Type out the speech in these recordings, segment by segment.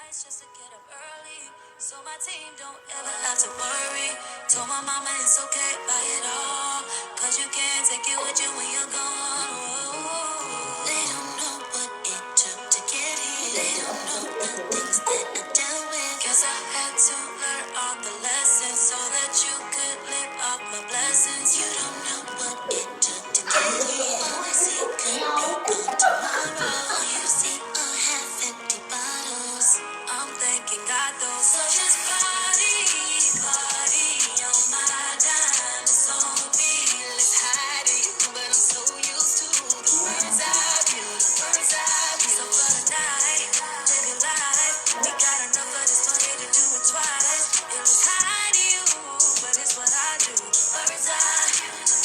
nights just to get up early, so my team don't ever have to worry. Told my mama it's okay, buy it all, cause you can't take it with you when you're gone. Whoa. They don't know what it took to get here. They don't know the things that I dealt with. Guess I had to learn all the lessons so that you could live off my blessings. You don't know what it took to get here. Always see good people tomorrow. All you see are half-empty bottles. I'm thanking God though. So just party, party on my dime. It's on me. Let's hide it, but I'm so used to the words I use. Words I use. So for the night, live your life. We got enough of this money to do it twice. It was high to you, but it's what I do. Words I use.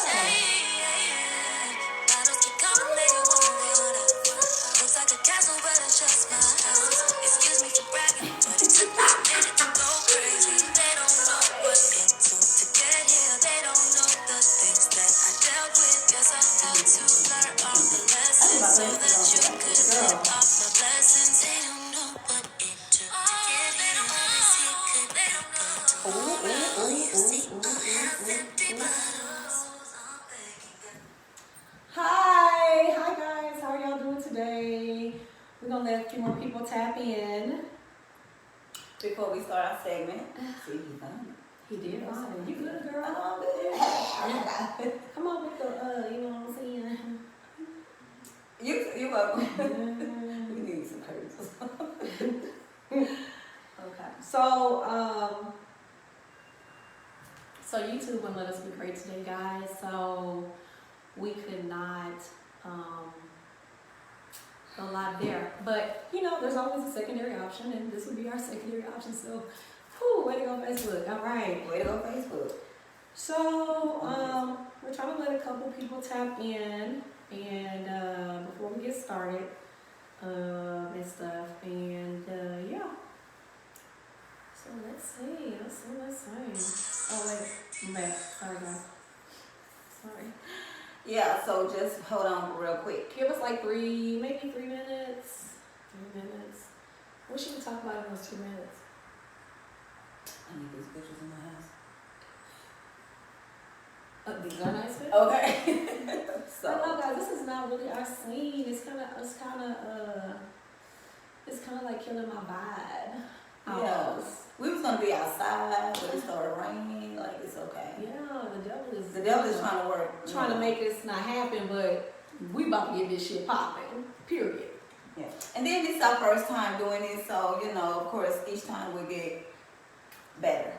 Hey, yeah. Bottles keep coming, they won't let up. Looks like a castle, but it's just my house. Excuse me for bragging, but it took me a minute to go crazy. They don't know what it took to get here. They don't know the things that I dealt with. Guess I had to learn all the lessons so that you could live off my blessings. They don't know what it took to get here. Always see good people tomorrow. All you see are half-empty bottles. Hi guys, how are y'all doing today? We're gonna let a few more people tap in. Before we start our segment, see, he found it. He did. You good, girl? I'm good. Come on with the, you know what I'm saying? You welcome. We need some curves. Okay. So YouTube wouldn't let us be great today, guys. So we could not go live there. But you know, there's always a secondary option, and this would be our secondary option. So, way to go, Facebook. All right. Way to go, Facebook. So we're trying to let a couple people tap in, and before we get started and stuff, and yeah. So let's see. Oh wait, I'm back. Sorry guys. Sorry. Yeah, so just hold on real quick. Give us like maybe 3 minutes. 3 minutes. What should we talk about in those 2 minutes? I need these pictures in my house. These are nice pictures? Okay. So I know, guys, this is not really our scene. It's kind of like killing my vibe. Yeah. We was gonna be outside, but it started raining. Like, it's okay. Yeah, the devil is trying to work. Trying to make this not happen, but we about to get this shit popping. Period. Yeah. And then this is our first time doing it, so you know, of course, each time we get better.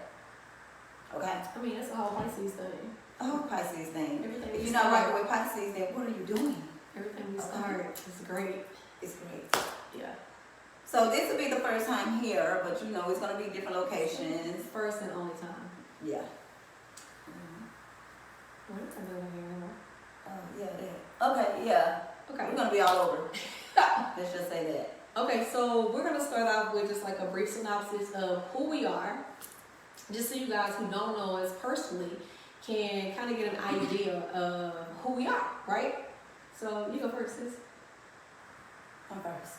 Okay. I mean, that's a whole Pisces thing. Oh, Pisces thing. Everything if you're not rocking with Pisces, then what are you doing? Everything we start is great. It's great. Yeah. So this will be the first time here, but you know it's gonna be different locations. First and only time. Yeah. What is I doing here? Oh yeah, that. Okay, yeah. Okay. We're gonna be all over. Let's just say that. Okay, so we're gonna start off with just like a brief synopsis of who we are, just so you guys who don't know us personally can kind of get an idea of who we are, right? So you go first, sis. I'm first.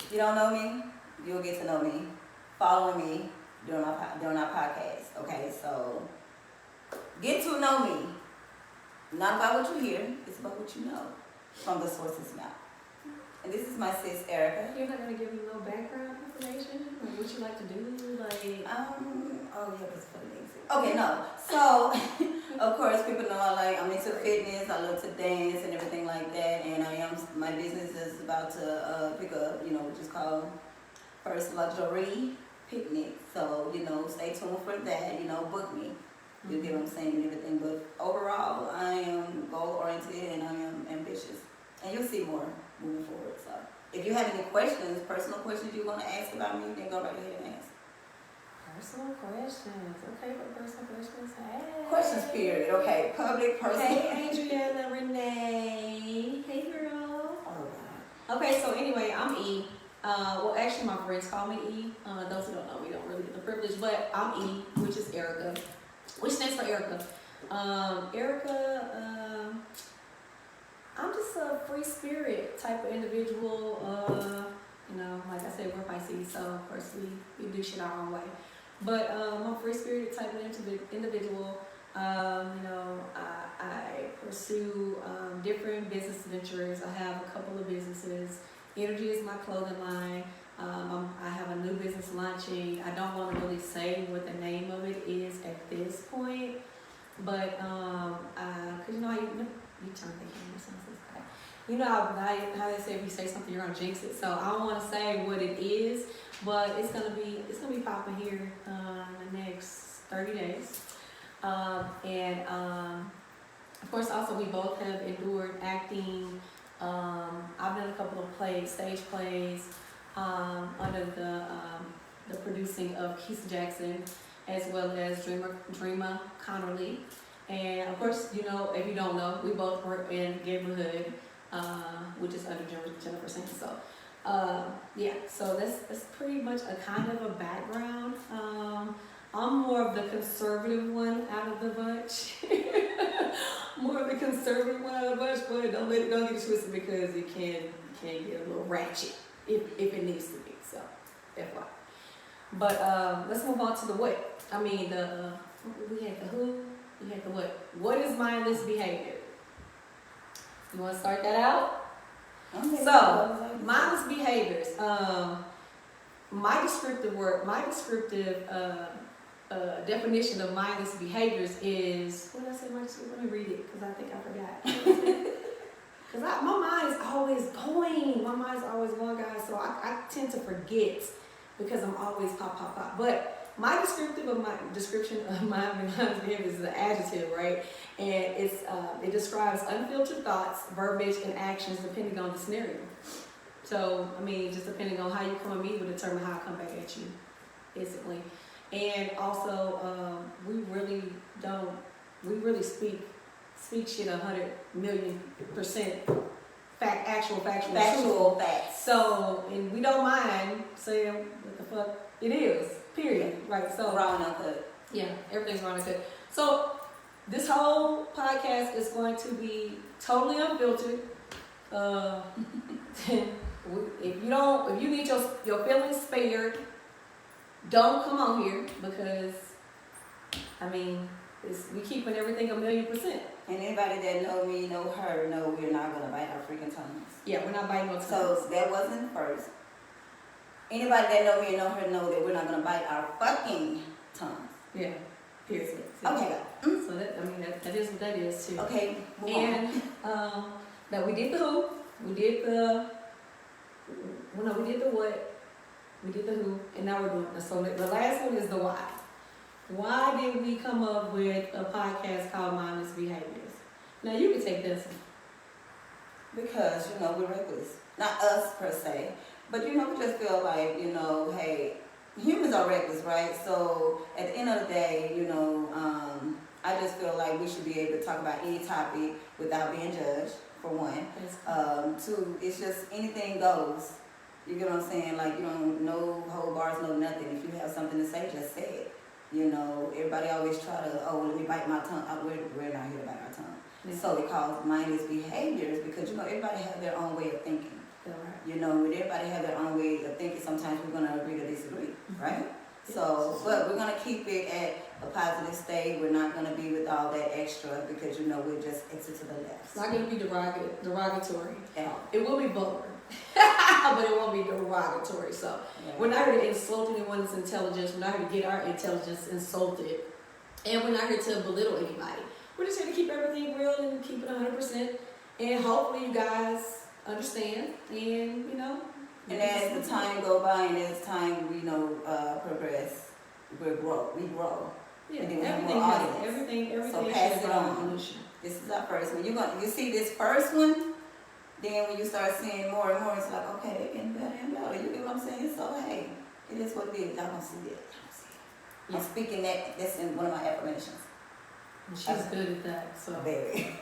If you don't know me, you'll get to know me. Follow me during our podcast. Okay, so get to know me. Not about what you hear, it's about what you know from the source's mouth. And this is my sis Erica. You're not gonna give me no background information, like what you like to do, like oh yeah, that's funny. Okay, no. So of course people know I'm into fitness, I love to dance and everything like that, and my business is about to pick up, you know, which is called First Luxury Picnic. So, you know, stay tuned for that, you know, book me. You get what I'm saying and everything. But overall I am goal oriented and I am ambitious. And you'll see more moving forward. So if you have any questions, personal questions you want to ask about me, then go right ahead and ask. Personal questions. Okay, what personal questions? Hey. Questions period. Okay, public, personal. Hey, Adriana Renee. Hey, girl. Oh, God. Okay, so anyway, I'm E. Well, actually, my friends call me E. Those who don't know me don't really get the privilege, but I'm E, which is Erica, which stands for Erica. I'm just a free spirit type of individual. so of course we do shit our own way. But I'm a free-spirited type of individual. You know, I pursue different business ventures. I have a couple of businesses. Energy is my clothing line. I have a new business launching. I don't want to really say what the name of it is at this point, but cause you know how you turn the camera something like that. You know how they say if you say something you're gonna jinx it. So I don't want to say what it is, but it's gonna be popping here in the next 30 days. Of course, also we both have endured acting. I've done a couple of stage plays, under the producing of Keith Jackson, as well as Dreamer Connerly. And of course, you know, if you don't know, we both work in Neighborhood, which is under Jennifer Saints. So, yeah, so that's pretty much a kind of a background. I'm more of the conservative one out of the bunch. More of the conservative one out of the bunch, but don't get it twisted because it can get a little ratchet if it needs to be. So, FYI. But let's move on to the what. I mean, we had the who, we had the what. What is mindless behavior? You want to start that out? Okay. So, mindless behaviors. My descriptive definition of mindless behaviors is, what did I say? Let me read it because I think I forgot. Because my mind is always going. My mind's always going, guys. So I tend to forget because I'm always pop. But my description of mindless behaviors is an adjective, right? And it describes unfiltered thoughts, verbiage, and actions depending on the scenario. So, I mean, just depending on how you come at me will determine how I come back at you, basically. And also, we really speak shit 100,000,000% factual facts. So, and we don't mind saying what the fuck it is, period. Right, so. Raw and uncut. Yeah, everything's raw and uncut. So, this whole podcast is going to be totally unfiltered. If you need your feelings spared, don't come on here because, I mean, we keeping everything 1,000,000%. And anybody that know me, know her, know we're not gonna bite our freaking tongues. Yeah, we're not biting no tongues. So that wasn't first. Anybody that know me and know her know that we're not gonna bite our fucking tongues. Yeah, period. Okay. So that is what that is too. Okay. And now we did the who, we did the what, we did the who, and now we're doing the so the last one is the why. Why did we come up with a podcast called Mindless Behaviors? Now you can take this one. Because, we're reckless. Not us per se, but we just feel like, hey, humans are reckless, right? So at the end of the day, I just feel like we should be able to talk about any topic without being judged, for one. Two, it's just anything goes. You get what I'm saying? Like, no hold bars, no nothing. If you have something to say, just say it. Everybody always try to, let me bite my tongue. We're not here to bite our tongue. Yeah. So they call it mindless behaviors because, everybody have their own way of thinking. Yeah, right. When everybody have their own way of thinking, sometimes we're going to agree to disagree, right? So, but we're going to keep it at a positive state. We're not going to be with all that extra because, we're just exit to the left. It's not going to be derogatory. At all. It will be vulgar, but it won't be derogatory. So we're not here to insult anyone's intelligence. We're not here to get our intelligence insulted. And we're not here to belittle anybody. We're just here to keep everything real and keep it 100%. And hopefully you guys understand. And, And as the time go by and as time we progress, we grow. Yeah, And then we have everything more has audience. everything So pass should it have on. evolution. This is our first one. You see this first one, then when you start seeing more and more, it's like, okay, they're getting better and better. You get what I'm saying? So hey, it is what it is. Y'all don't see it. Yeah. I'm speaking that's in one of my affirmations. And she's good at that. So Very.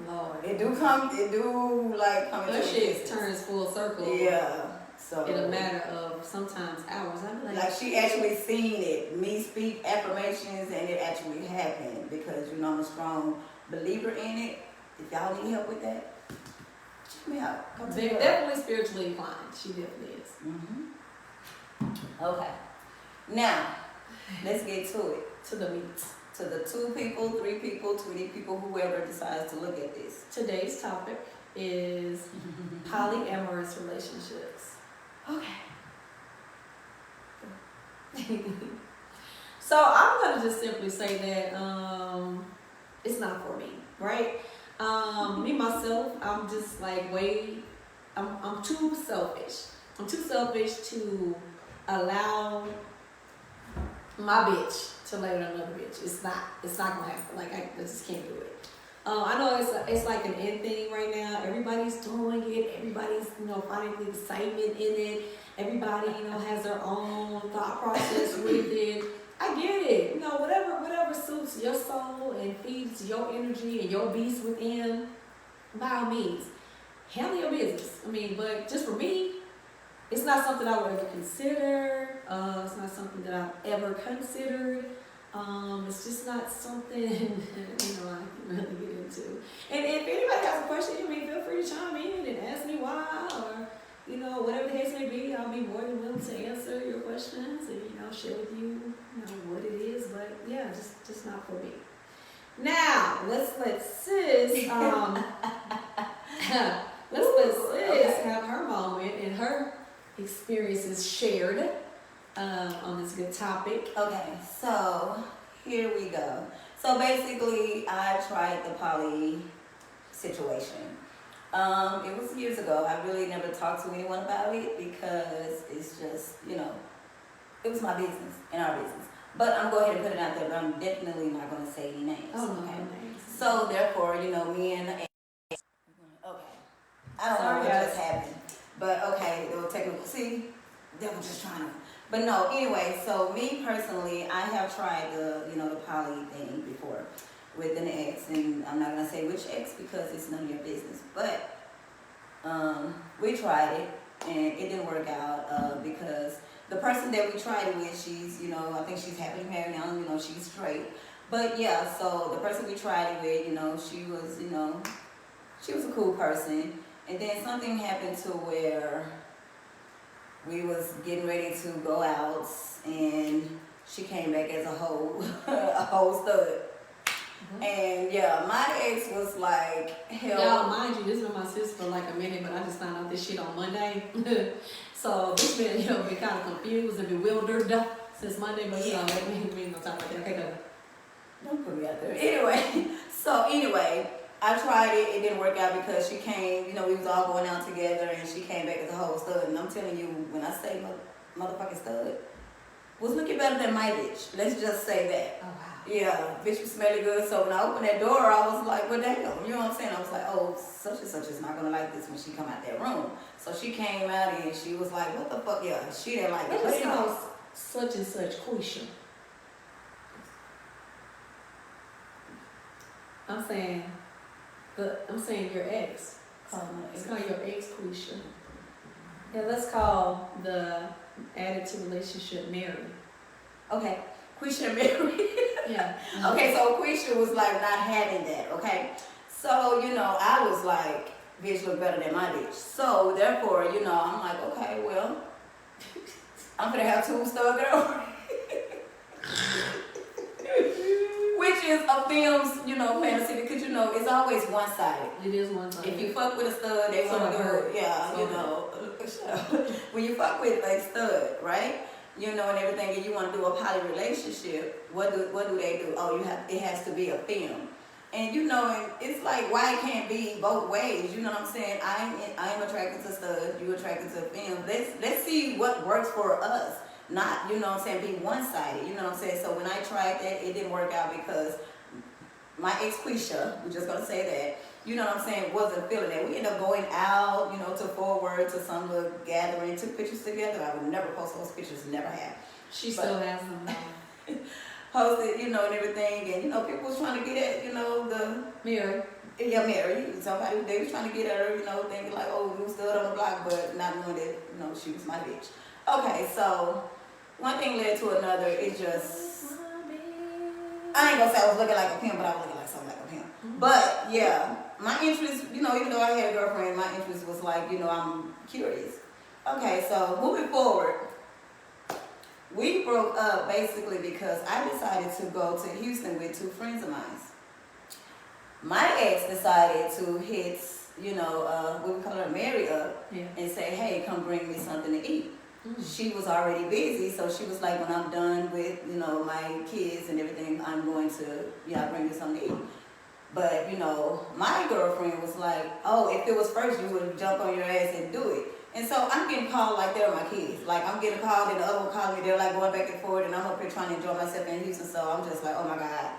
Lord, It do come into that shit turns full circle. Yeah. So In a matter of sometimes hours. I'd be like she actually seen it, me speak affirmations, and it actually happened because I'm a strong believer in it. If y'all need help with that, check me out. Come to They're me. definitely spiritually inclined. She definitely is. Mm-hmm. Okay. Now, let's get to it. To the meat. To the 2 people, 3 people, 20 people, whoever decides to look at this. Today's topic is polyamorous relationships. Okay. So I'm gonna just simply say that it's not for me, right? Me myself, I'm just like I'm too selfish. I'm too selfish to allow my bitch to lay with another bitch. It's not gonna happen. Like I just can't do it. I know it's like an in thing right now. Everybody's doing it. Everybody's finding the excitement in it. Everybody has their own thought process with it. I get it. Whatever suits your soul and feeds your energy and your beast within, by all means, handle your business. But just for me, it's not something I would ever consider. It's not something that I've ever considered. It's just not something I can really get into. And if anybody has a question, feel free to chime in and ask me why, or whatever the case may be. I'll be more than willing to answer your questions and share with you, what it is. But yeah, just not for me. Now let's let sis let's let sis have her moment and her experiences shared on this good topic. Okay, so here we go. So basically, I tried the poly situation. It was years ago. I really never talked to anyone about it because it's just, it was my business and our business. But I'm going to go ahead and put it out there, but I'm definitely not going to say any names. Oh, okay. no names. So therefore, me and okay. I don't know what just happened. But okay, the technical, see, they were just trying to. But no, anyway, so me personally, I have tried the poly thing before with an ex, and I'm not gonna say which ex because it's none of your business. But we tried it, and it didn't work out because the person that we tried it with, she's I think she's happily married now. She's straight. But yeah, so the person we tried it with, she was she was a cool person, and then something happened to where we was getting ready to go out, and she came back as a whole stud. Mm-hmm. And yeah, my ex was like, hell. Y'all, mind you, this been my sister for like a minute, but I just found out this shit on Monday. So this been, been kind of confused and bewildered since Monday, but we ain't gonna talk about that. Okay, go. Don't put me out there. Anyway, I tried it. It didn't work out because she came, we was all going out together, and she came back as a whole stud. And I'm telling you, when I say motherfucking stud, was looking better than my bitch. Let's just say that. Oh, wow. Yeah, bitch was smelling good. So when I opened that door, I was like, well, damn. You know what I'm saying? I was like, oh, such and such is not going to like this when she come out that room. So she came out, and she was like, what the fuck? Yeah, she didn't like it. Let's call such and such Quisha. I'm saying your ex. Let's call your ex Quisha. Yeah, let's call the added to relationship Mary. Okay, Quisha and Mary. Yeah. Okay, so Quisha was like not having that, okay? So, I was like, bitch look better than my bitch. So, therefore, I'm like, okay, well, I'm gonna have 2 stud girls. Which is a film's, fantasy, because, it's always one-sided. It is one-sided. If you fuck with a stud, they want to do it. Yeah, when you fuck with a stud, right? And everything, and you want to do a poly relationship, what do they do? Oh, it has to be a film. And it's like, why it can't be both ways? You know what I'm saying? I am attracted to studs, you attracted to film. Let's see what works for us. Not, be one-sided, you know what I'm saying? So when I tried that, it didn't work out because my ex Quisha, we're just gonna say that, wasn't feeling that. We ended up going out, to Forward, to some little gathering, took pictures together. I would never post those pictures, never have. Still has them. Posted, and everything, and people was trying to get at, the Mary. Yeah, Mary. Somebody, they was trying to get at her, thinking like, oh, we stood on the block, but not knowing that, she was my bitch. Okay, so one thing led to another. It just, I ain't gonna say I was looking like a pimp, but I was looking like something like a pimp. Mm-hmm. But yeah, my interest, even though I had a girlfriend, my interest was like, I'm curious. Okay, so moving forward, We broke up basically because I decided to go to Houston with 2 friends of mine. My ex decided to hit, what we call her, Mary up, and say, hey, come bring me something to eat. She was already busy, so she was like, when I'm done with, my kids and everything, I'm going to, bring you something to eat. But, my girlfriend was like, oh, if it was first, you would jump on your ass and do it. And so I'm getting called like they're my kids. Like, I'm getting called and the other one calling me. They're like going back and forth, and I'm up here trying to enjoy myself in Houston. So I'm just like, oh my God.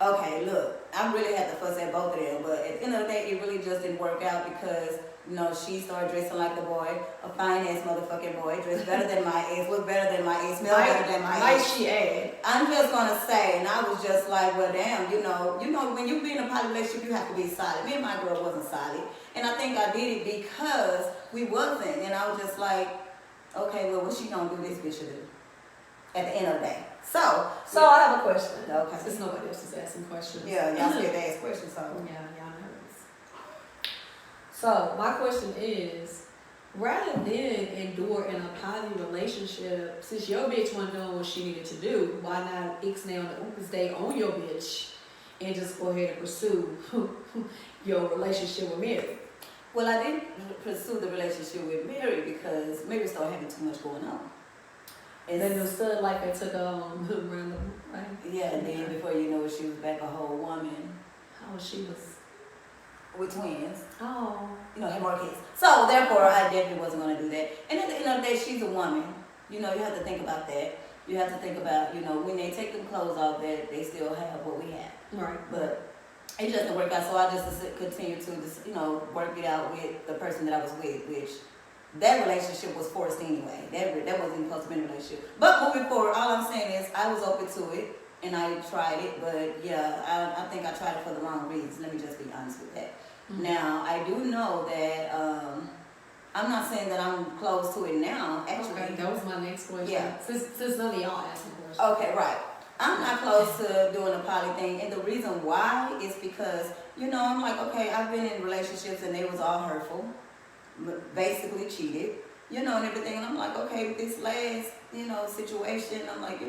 Okay, look, I really had to fuss at both of them. But at the end of the day, it really just didn't work out because, she started dressing like a boy, a fine-ass motherfucking boy, dressed better than my ex, looked better than my ex, smelled better than my ex. She add. I'm just going to say, and I was just like, well, damn, when you be in a poly relationship, you have to be solid. Me and my girl wasn't solid. And I think I did it because we wasn't. And I was just like, okay, well, what she going to do this bitch to do at the end of the day? So I have a question. Okay. Since nobody else is asking questions. Yeah, y'all scared to ask questions, so. Yeah, y'all nervous. So my question is, rather than endure in a poly relationship, since your bitch wasn't doing what she needed to do, why not ixnay on the stay on your bitch and just go ahead and pursue your relationship with Mary? Well, I didn't pursue the relationship with Mary because Mary started having too much going on. And then the stud life that took around the right? Yeah, and then before you know it, she was back a whole woman. How she was with twins. Oh. Had more kids. So therefore, I definitely wasn't going to do that. And at the end of the day, she's a woman. You have to think about that. You have to think about, when they take them clothes off, that they still have what we have. Right. But it just didn't work out. So I just continued to just, work it out with the person that I was with, which that relationship was forced anyway. That wasn't supposed to be a relationship. But moving forward, all I'm saying is I was open to it and I tried it. But yeah, I think I tried it for the wrong reasons. Let me just be honest with that. Mm-hmm. Now, I do know that I'm not saying that I'm close to it now, actually. Okay, that was my next question. Yeah. Since none of y'all asked me questions. Okay, right. I'm not close to doing a poly thing, and the reason why is because, I'm like, okay, I've been in relationships and they was all hurtful, basically cheated, and everything, and I'm like, okay, with this last, situation, I'm like,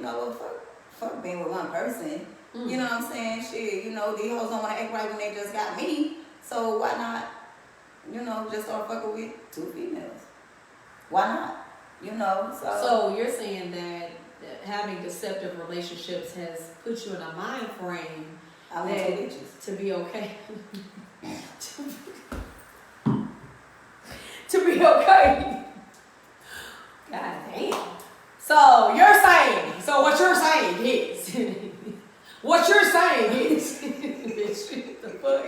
fuck being with one person, you know what I'm saying? Shit, these hoes don't want to act right when they just got me, so why not, just start fucking with 2 females? Why not? So you're saying that having deceptive relationships has put you in a mind frame to be okay. to be okay. God damn. So what you're saying is bitch, the fuck.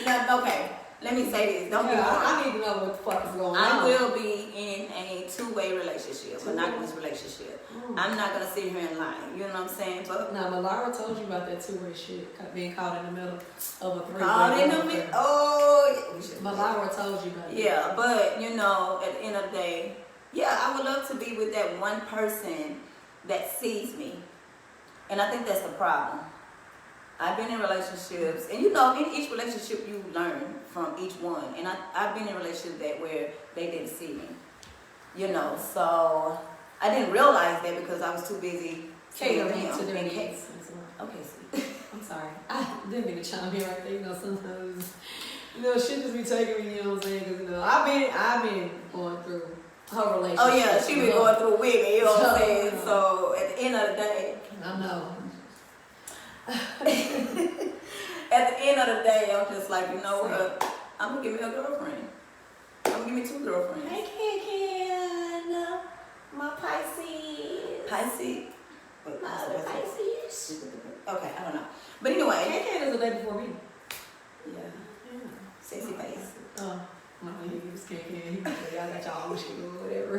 Now, okay. Let me say this. Don't be wrong. I need to know what the fuck is going on. I will be in a 2-way relationship, a monogamous relationship. I'm not gonna sit here and lie. You know what I'm saying? But now, Malara told you about that 2-way shit, being caught in the middle of a 3-way. Caught in the middle. Oh, yeah. Malara told you about that. Yeah, but at the end of the day, I would love to be with that one person that sees me, and I think that's the problem. I've been in relationships, and in each relationship you learn from each one. And I've been in relationships where they didn't see me, So I didn't realize that because I was too busy catering to their needs. Okay, see. I'm sorry. I didn't mean to chime in right there. Sometimes, shit just be taking me. You know what I'm saying? Because I've been going through her relationship. Oh yeah, she been going through with me. You know what I'm saying? So at the end of the day, I know. At the end of the day, I'm just like, what? I'm gonna give me a girlfriend. I'm gonna give me 2 girlfriends. Hey, Ken, my Pisces. Pisces. My Pisces. Okay, I don't know. But anyway. Ken is the day before me. Yeah. Sexy face. No, he was Ken. I got y'all shit or whatever.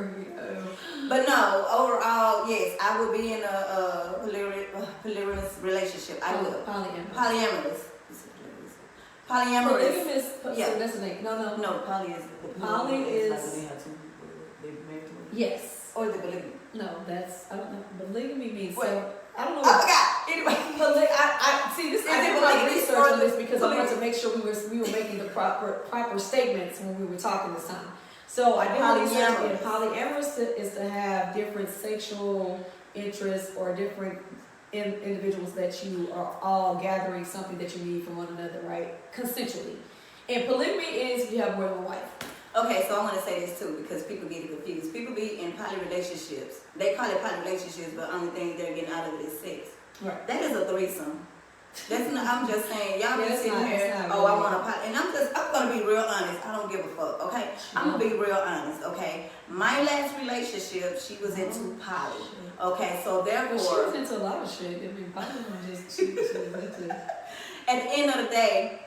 But no, overall, yes, I would be in a polyamorous relationship. I would. Polyamorous. Polyamorous. Yeah. That's the name. No, poly is. Poly is. Like when they have 2. They married 2. Yes. Or the polygamy. No, I don't know. Polygamy means what? So. I don't know. I forgot. Anyway, I see this. I did my research on this because I wanted to make sure we were making the proper statements when we were talking this time. So identity Polyamorous. polyamorous is to have different sexual interests or different individuals that you are all gathering something that you need from one another, right? Consensually. And polygamy is you have more than one wife. Okay, so I want to say this too because people get it confused. People be in poly relationships. They call it poly relationships, but the only thing they're getting out of it is sex. Right. That is a threesome. That's not, I'm just saying, y'all be Yeah, sitting here, not oh, I really. want a poly, and I'm gonna be real honest. I don't give a fuck, okay? I'm gonna be real honest, okay? My last relationship, she was into poly, okay? So therefore, Well, she was into a lot of shit. I mean, poly was just she was into. at the end of the day,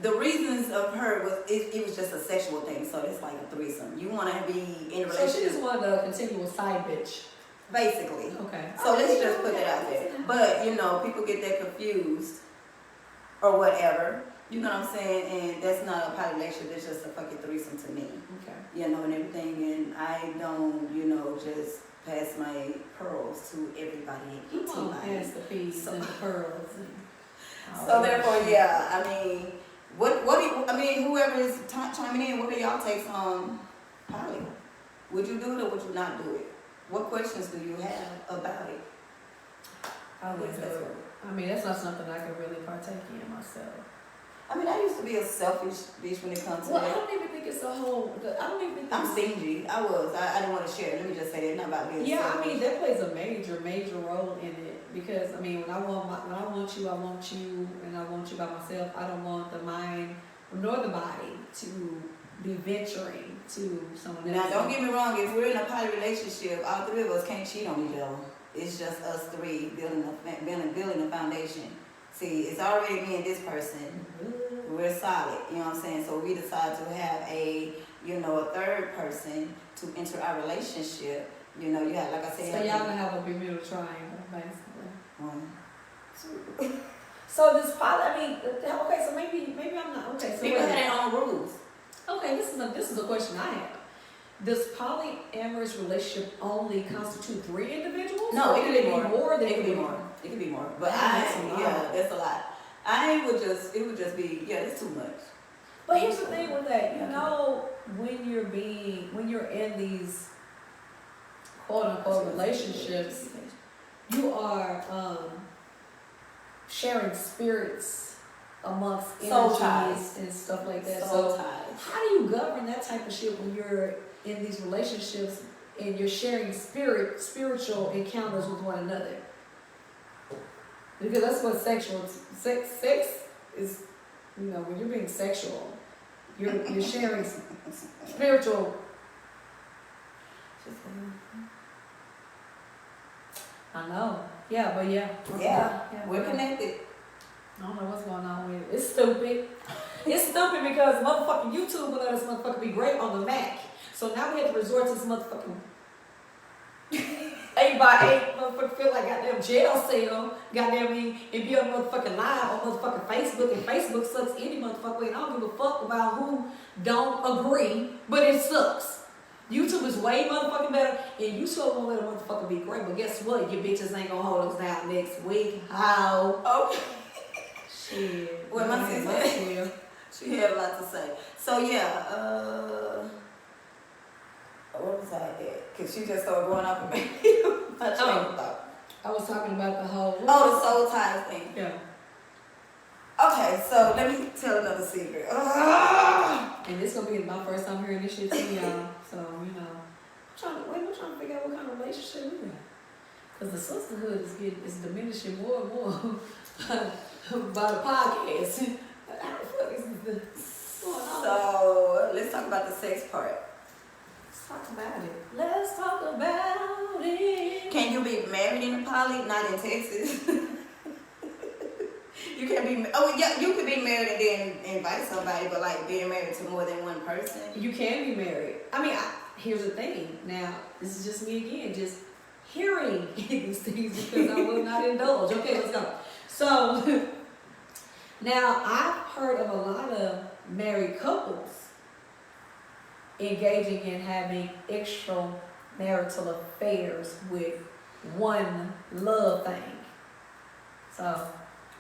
the reasons of her was it was just a sexual thing. So it's like a threesome. You want to be in a So she relationship, just wanted a continual side bitch. basically. Okay. So let's just put it out there. But you know, people get that confused or whatever. You know what I'm saying? And that's not a poly relationship. It's just a fucking threesome to me. Okay. You know, and everything. And I don't, you know, just pass my pearls to everybody and You won't anybody. pass the peas and the pearls. And So therefore, yeah, I mean, what do you, I mean, whoever is chiming in, what are y'all takes on poly? Would you do it or would you not do it? What questions do you have about it? I would do it. I mean, that's not something I can really partake in myself. I mean, I used to be a selfish bitch when it comes to Well, I that. don't even think it's a whole. I don't even think. I'm stingy. I was. I didn't want to share. Let me just say that. Not about being Yeah, selfish. I mean that plays a major role in it because I mean when I want you, I want you, and I want you by myself. I don't want the mind nor the body to be venturing to someone else. Now, don't get me wrong. If we're in a poly relationship, all three of us can't cheat on each other. It's just us three building a foundation. See, it's already me and this person. We're solid, you know what I'm saying? So we decide to have a third person to enter our relationship. You know, you have, like I said. So y'all gonna have a Bermuda Triangle, basically. One. So this poly, I mean, okay, so maybe I'm not okay. So People wait. have their own rules. Okay, this is a question I have. Does polyamorous relationship only constitute 3 individuals? No, Or it could be more. than It could be 3? more. It could be more. But That's a lot. that's a lot. It would just be, it's too much. But here's the thing with that, you know, when you're in these quote unquote relationships, you are sharing spirits amongst Soul energies ties. and stuff like that. Soul So ties. how do you govern that type of shit when you're in these relationships and you're sharing spiritual encounters with one another? Because that's what sex is, you know, when you're being sexual, you're sharing spiritual. I know. Yeah, but yeah. We're connected. I don't know what's going on with it. It's stupid. It's stupid because motherfucking YouTube will let us motherfucking be great on the Mac. So now we have to resort to this motherfucking 8x8 motherfucker feel like goddamn jail cell, goddamn me, and be on motherfucking live on motherfucking Facebook, and Facebook sucks any motherfucker way, and I don't give a fuck about who don't agree, but it sucks. YouTube is way motherfucking better, and YouTube won't let a motherfucker be great, but guess what? Your bitches ain't gonna hold us down next week. How? Okay. Shit. Well, my sister, she had a lot to say. So what was I at? Because she just started going off of me. My train of thought. I was talking about the whole. Oh, the soul ties thing. Yeah. Okay, so let me tell another secret. And this gonna be my first time hearing this shit too, y'all. So you know, I'm trying to figure out what kind of relationship we got. Cause the sisterhood is diminishing more and more by the podcast. How the fuck is this going on? So let's talk about the sex part. Let's talk about it. Let's talk about it. Can you be married in a poly? Not in Texas. You can't be. Oh yeah, you could be married and then invite somebody, but like being married to more than one person. You can be married. I mean, here's the thing. Now, this is just me again, just hearing these things because I will not indulge. Okay, let's go. So, now I've heard of a lot of married couples engaging in having extramarital affairs with one love thing. So,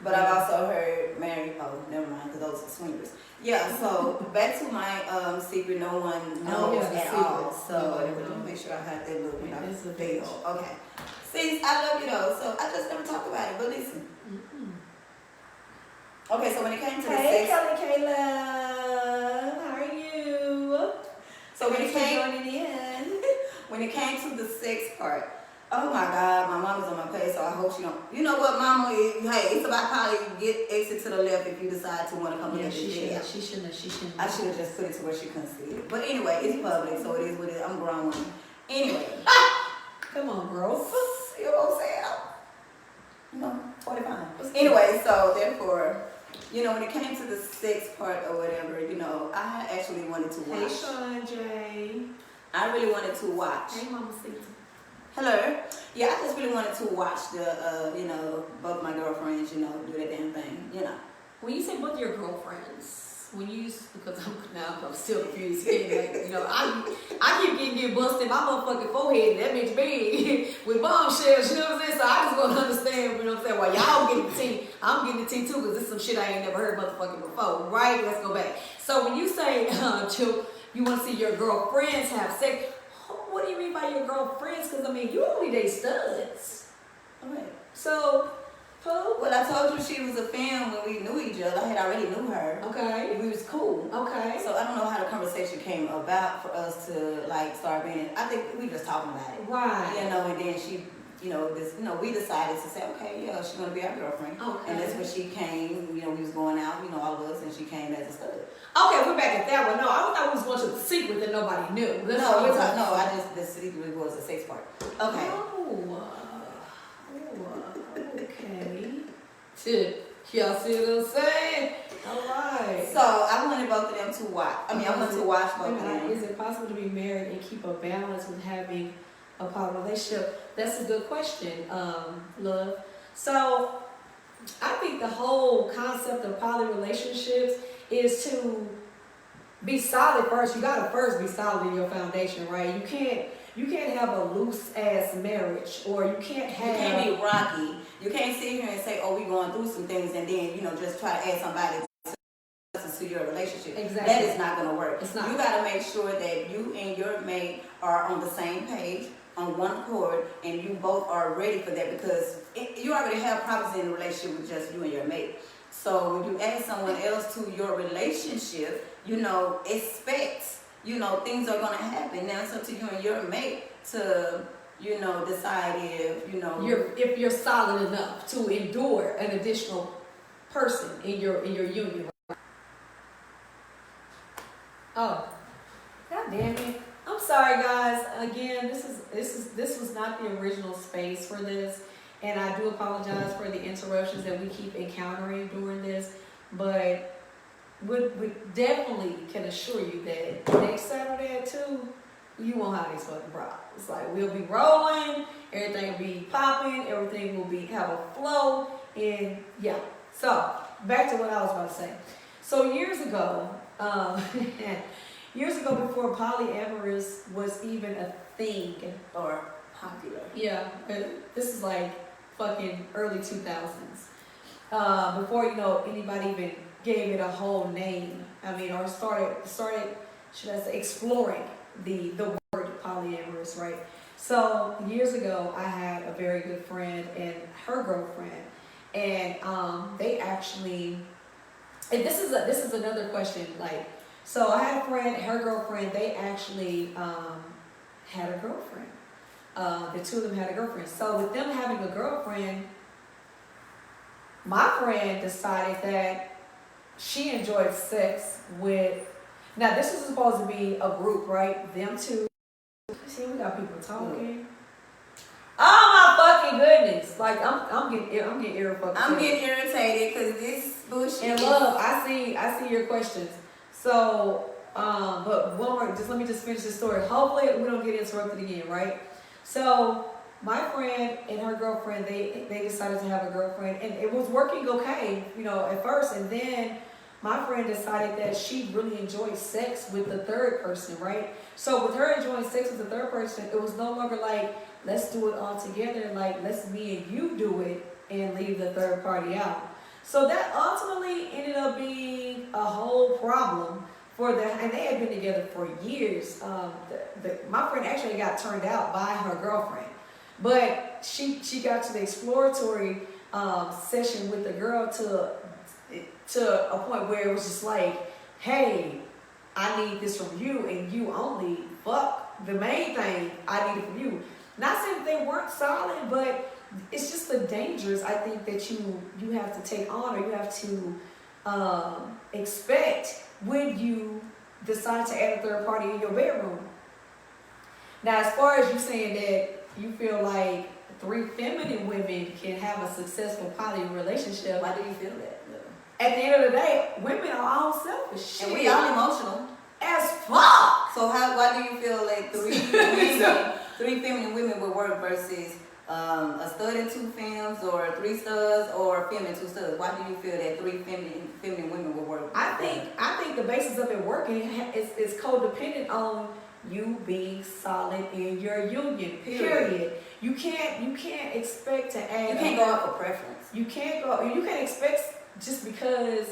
But I've also heard married. Oh, never mind, because those are swingers. Yeah. So back to my secret. No one knows at all. So let me make sure I had that look when I fail. Okay. See, I love you though. So I just never talked about it. But listen. Okay. So when it came to the sex. Kelly Kayla, how are you? So when it came joining in. when it came to the sex part. Oh my God, my mama's on my page, so I hope she don't. You know what, mama? Hey, it's about probably get exit to the left if you decide to want to come look at this video. She shouldn't. I should have just put it to where she couldn't see it. But anyway, it's public, so it is what it is. I'm grown. Anyway. Come on, girl. You know what I'm saying? You know, 45. Anyway, so therefore, you know, when it came to the sex part or whatever, you know, I actually wanted to watch. Hey, Sean J. I really wanted to watch. Hey, Mama Sita. Hello. Yeah, I just really wanted to watch the, you know, both my girlfriends, you know, do that damn thing, you know. When you say both your girlfriends, when you because I'm still confused. Like, you know, I keep getting busted in my motherfucking forehead. That bitch big with bombshells. You know what I'm saying? So I just want to understand. You know what I'm saying? While y'all getting the tea, I'm getting the tea too, because this is some shit I ain't never heard motherfucking before. Right? Let's go back. So when you say you want to see your girlfriends have sex, what do you mean by your girlfriends? Because I mean, you only date studs. Okay. So. Well, I told you she was a fan when we knew each other. I had already knew her. Okay. We was cool. Okay. So I don't know how the conversation came about for us to like start being. I think we just talking about it. Right. You know, and then she, you know, we decided to say, okay, yeah, she's gonna be our girlfriend. Okay. And that's when she came. You know, we was going out. You know, all of us, and she came as a stud. Okay, we're back at that one. No, I thought we was going to the secret that nobody knew. The secret was the sex part. Okay. Okay. Y'all see what I'm saying? All right. So I wanted both of them to watch. I wanted to watch both of them. Is it possible to be married and keep a balance with having a poly relationship? That's a good question, love. So I think the whole concept of poly relationships is to be solid first. You gotta first be solid in your foundation, right? You can't have a loose ass marriage, or you can't be rocky. You can't sit here and say, "Oh, we going through some things," and then just try to add somebody to your relationship. Exactly. That is not gonna work. It's not. You gotta make sure that you and your mate are on the same page, on one accord, and you both are ready for that, because you already have problems in the relationship with just you and your mate. So when you add someone else to your relationship, expect, things are gonna happen. Now it's up to you and your mate to, decide if you're solid enough to endure an additional person in your union. Oh, God damn it! I'm sorry, guys. Again, this was not the original space for this, and I do apologize for the interruptions that we keep encountering during this. But we definitely can assure you that next Saturday at 2, you won't have these fucking problems. It's like we'll be rolling, everything will be popping, everything will have a flow, and yeah. So back to what I was about to say. So years ago, before polyamorous was even a thing or popular. Yeah, this is like fucking early 2000s. Before anybody even gave it a whole name. Or started should I say exploring the word polyamorous, right? So years ago, I had a very good friend and her girlfriend, and they actually. And this is another question. Like, so I had a friend and her girlfriend. They actually had a girlfriend. The two of them had a girlfriend. So with them having a girlfriend, my friend decided that she enjoyed sex with. Now this is supposed to be a group, right? Them two. See, we got people talking. Oh my fucking goodness! Like I'm getting irritated. I'm getting irritated because this bullshit. And love, I see your questions. So, but one more. Let me finish the story. Hopefully, we don't get interrupted again, right? So, my friend and her girlfriend, they decided to have a girlfriend, and it was working okay, at first, and then my friend decided that she really enjoyed sex with the third person, right? So, with her enjoying sex with the third person, it was no longer like, let's do it all together, like let's me and you do it and leave the third party out. So that ultimately ended up being a whole problem for the, and they had been together for years. My friend actually got turned out by her girlfriend, but she got to the exploratory session with the girl to a point where it was just like, hey, I need this from you and you only. Fuck the main thing I need it from you. Not saying they weren't solid, but it's just the dangers I think that you have to take on, or you have to expect when you decide to add a third party in your bedroom. Now, as far as you saying that you feel like 3 feminine women can have a successful poly relationship, Why do you feel that? at the end of the day, women are all selfish. Shit. And we all emotional. As fuck. So why do you feel like 3 feminine women would work versus a stud and 2 femmes, or 3 studs, or a femme and 2 studs? Why do you feel that 3 feminine women would work? I think the basis of it working is codependent on you being solid in your union. Period. You can't expect to add. You can't go off of preference. You can't expect just because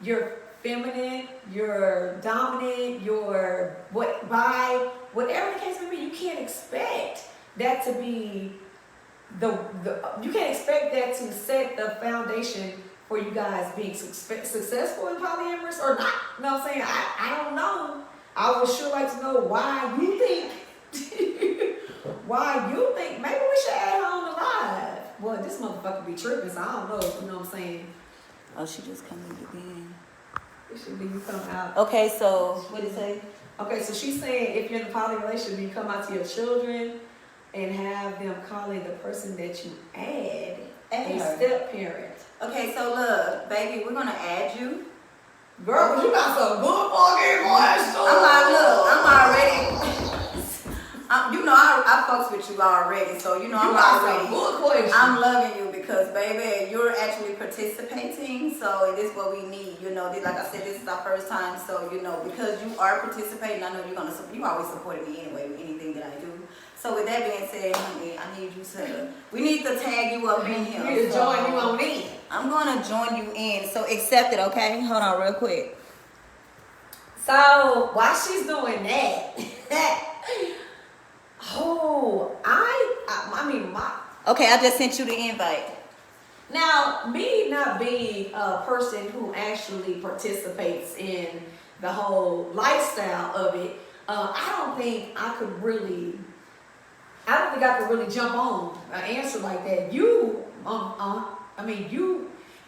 you're feminine, you're dominant, you're whatever the case may be. You can't expect that to be you can't expect that to set the foundation for you guys being successful in polyamorous or not. You know what I'm saying? I don't know. I would sure like to know why you think maybe we should add her on the live. Well, this motherfucker be tripping, so I don't know. You know what I'm saying? Oh, she just coming again. It should be you come out. Okay, so what did it say? Okay, so she's saying if you're in a poly relationship, you come out to your children and have them calling the person that you add a step parent. Okay, so look, baby, we're gonna add you. Girl, but you got some good fucking questions. I'm like, look, I'm already. I fucks with you already, so I'm already. Good questions. I'm loving you because, baby, you're actually participating, so it is what we need. Like I said, this is our first time, so because you are participating, I know you always supported me anyway with anything that I do. So with that being said, honey, we need to tag you up in here. We need to join you on in. I'm gonna join you in, so accept it, okay? Hold on real quick. So while she's doing that, Okay, I just sent you the invite. Now, me not being a person who actually participates in the whole lifestyle of it, I don't think I could really jump on an answer like that.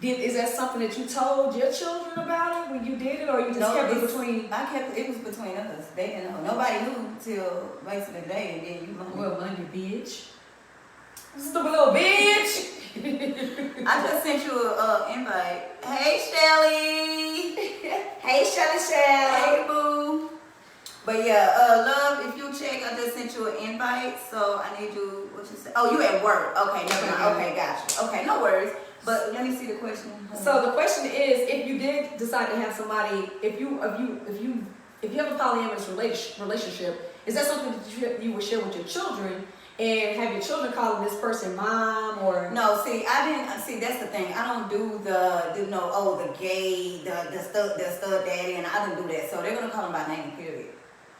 Is that something that you told your children about it when you did it, or you just kept it between? It was between us. They didn't know. Nobody knew till basically today, and then you learned. Well, Monday, bitch. Stupid little bitch. I just sent you an invite. Hey, Shelly. Hey, Shelly. Hey, boo. But yeah, love, if you check, I just sent you an invite. So I need you, what you say? Oh, you at work. Okay, never mind. Okay, gotcha. Okay, no worries. But let me see the question. So the question is, if you did decide to have somebody, if you have a polyamorous relationship, is that something that you would share with your children? And have your children calling this person mom or? No, I didn't see. That's the thing. I don't do the gay, the stud daddy, and I don't do that. So they're gonna call him by name, period.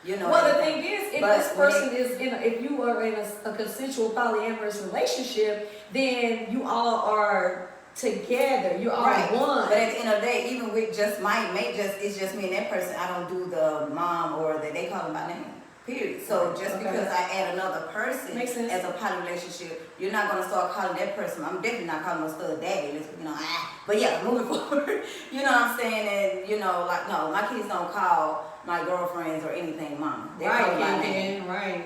Well, the thing is, if this person if you are in a consensual polyamorous relationship, then you all are together. You all one. But at the end of the day, even with just my mate, it's just me and that person. I don't do the mom or they call him by name. Period. So just because I add another person as a poly relationship, you're not gonna start calling that person. I'm definitely not calling no stud daddy. But yeah, moving forward, you know what I'm saying? And no, my kids don't call my girlfriends or anything mom. They call me by name. Right.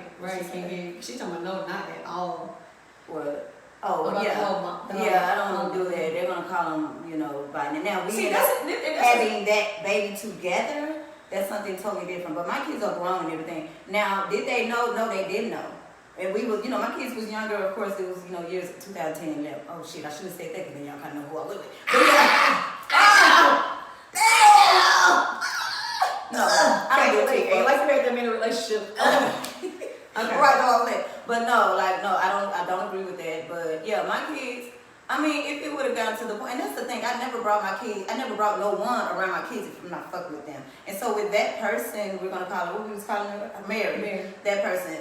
She talking about no, not at all. What? Oh yeah, I don't do that. They're gonna call them, by name. Now we having that baby together. That's something totally different. But my kids are grown and everything. Now, did they know? No, they didn't know. And we was, my kids was younger. Of course, it was, years 2010 and 11. Oh shit, I should have said that because then y'all kind of know who I was with. But no, I don't do it. Like you had them in a relationship. Okay. Right, all that. But no, I don't agree with that. But yeah, my kids, I mean, if it would have gotten to the point, and that's the thing, I never brought no one around my kids if I'm not fucking with them. And so with that person, we're gonna call her, what we was calling her? Mary. That person,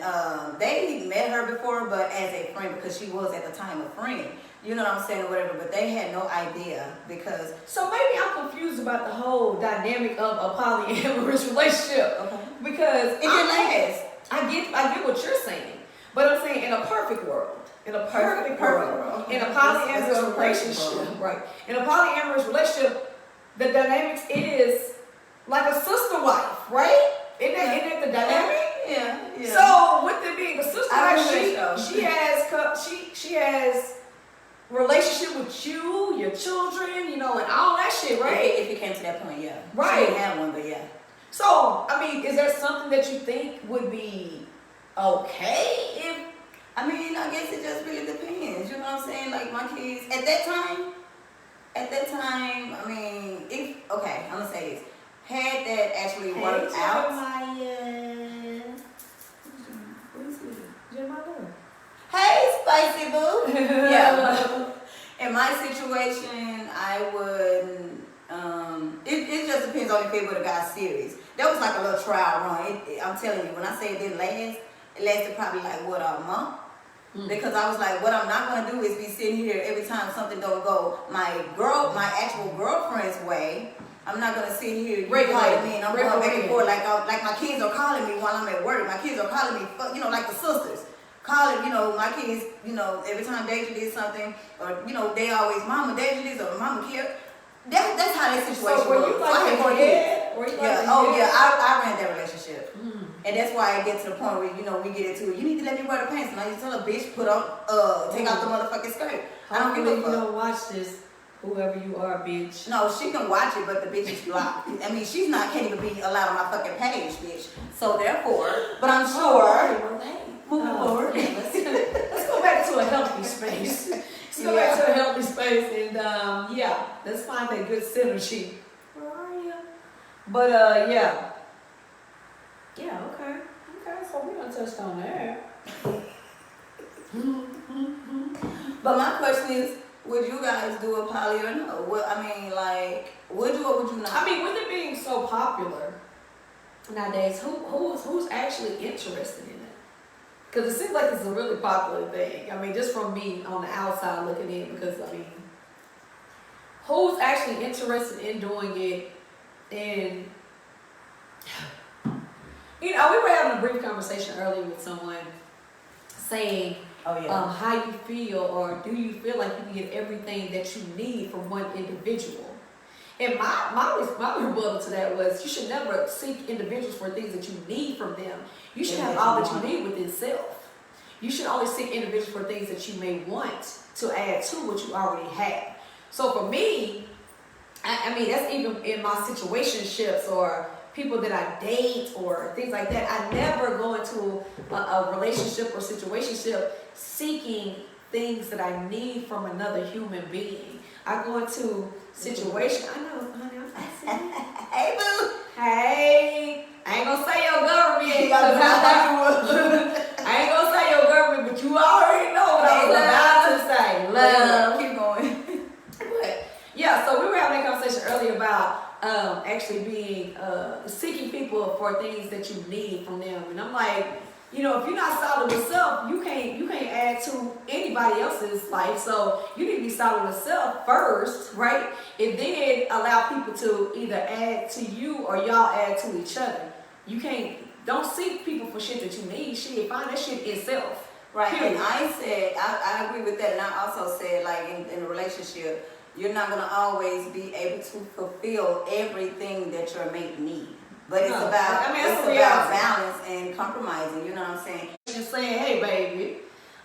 they met her before, but as a friend, because she was at the time a friend. You know what I'm saying, or whatever, but they had no idea because... So maybe I'm confused about the whole dynamic of a polyamorous relationship. Okay. Because it didn't last. I get what you're saying, but I'm saying in a perfect world, in a perfect world, in a polyamorous relationship, right? In a polyamorous relationship, the dynamics is like a sister wife, right? Isn't that the dynamic? Yeah. So with it being a sister wife, she has relationship with you, your children, you know, and all that shit, right? If it came to that point, yeah. Right. She didn't have one, but yeah. So, I mean, is there something that you think would be okay if... I mean, I guess it just really depends. You know what I'm saying? Like my kids, at that time, I mean, I'm gonna say this. Had that actually worked out. Hey, Spicy Boo. Yeah. In my situation, I would, it just depends on if it would have got serious. That was like a little trial run. I'm telling you, when I say it didn't last, it lasted probably like, a month? Because I was like, what I'm not going to do is be sitting here every time something don't go my actual girlfriend's way. I'm not going to sit here, you calling me, and I'm going back and forth like my kids are calling me while I'm at work. My kids are calling me, you know, like the sisters. Calling, you know, my kids, you know, every time Deja did something, or, you know, they always, Mama, Deja did, or Mama care. That's how that situation was. I ran that relationship. And that's why I get to the point where, you know, we get into it. You need to let me wear the pants. And I used to tell a bitch, take out the motherfucking skirt. I don't give a fuck. You don't watch this, whoever you are, bitch. No, she can watch it, but the bitch is blocked. I mean, can't even be allowed on my fucking page, bitch. So therefore, but I'm sure. Moving forward. Let's go back to a healthy space. Let's go back to a healthy space and let's find that good synergy. Where are you? But yeah, okay. So we done touched on that. But my question is, would you guys do a poly or no? Would you or would you not? I mean, with it being so popular nowadays, who's actually interested in it? Because it seems like it's a really popular thing. I mean, just from me on the outside looking in, because, I mean, who's actually interested in doing it? And, you know, we were having a brief conversation earlier with someone saying how you feel, or do you feel like you can get everything that you need from one individual? And my rebuttal to that was, you should never seek individuals for things that you need from them. You should have all that you need within self. You should only seek individuals for things that you may want to add to what you already have. So for me, I mean, that's even in my situationships or people that I date or things like that. I never go into a relationship or situationship seeking things that I need from another human being. I go into situation. I know, honey, I'm fascinated. Hey, boo. Hey, I ain't gonna say your government. I ain't gonna say your government, but you already know what I was about to say. Love. Keep going. But yeah, so we were having a conversation earlier about actually being seeking people for things that you need from them, and I'm like, you know, if you're not solid with self, you can't add to anybody else's life. So you need to be solid with self first, right? And then allow people to either add to you or y'all add to each other. Don't seek people for shit that you need. Shit, find that shit in self. Right. Period. And I said, I agree with that. And I also said, like, in a relationship, you're not going to always be able to fulfill everything that your mate needs. But it's about balance and compromising, you know what I'm saying? Just saying, hey baby,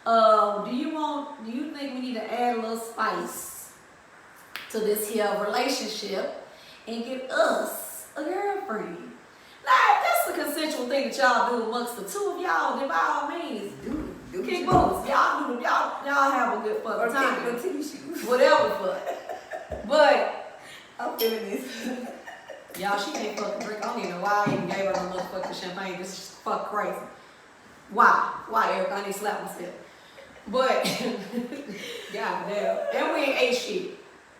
do you think we need to add a little spice to this here relationship and get us a girlfriend? Now, if that's a consensual thing that y'all do amongst the two of y'all, then by all means, do kick boots. Y'all have a good fucking time. Or take shoes. Whatever fuck. But I'm feeling this. Y'all, she can't fucking drink. I don't even know why I even gave her a motherfucking champagne. This is fuck crazy. Why, Eric? I need to slap myself. But, goddamn. And we ain't ate shit.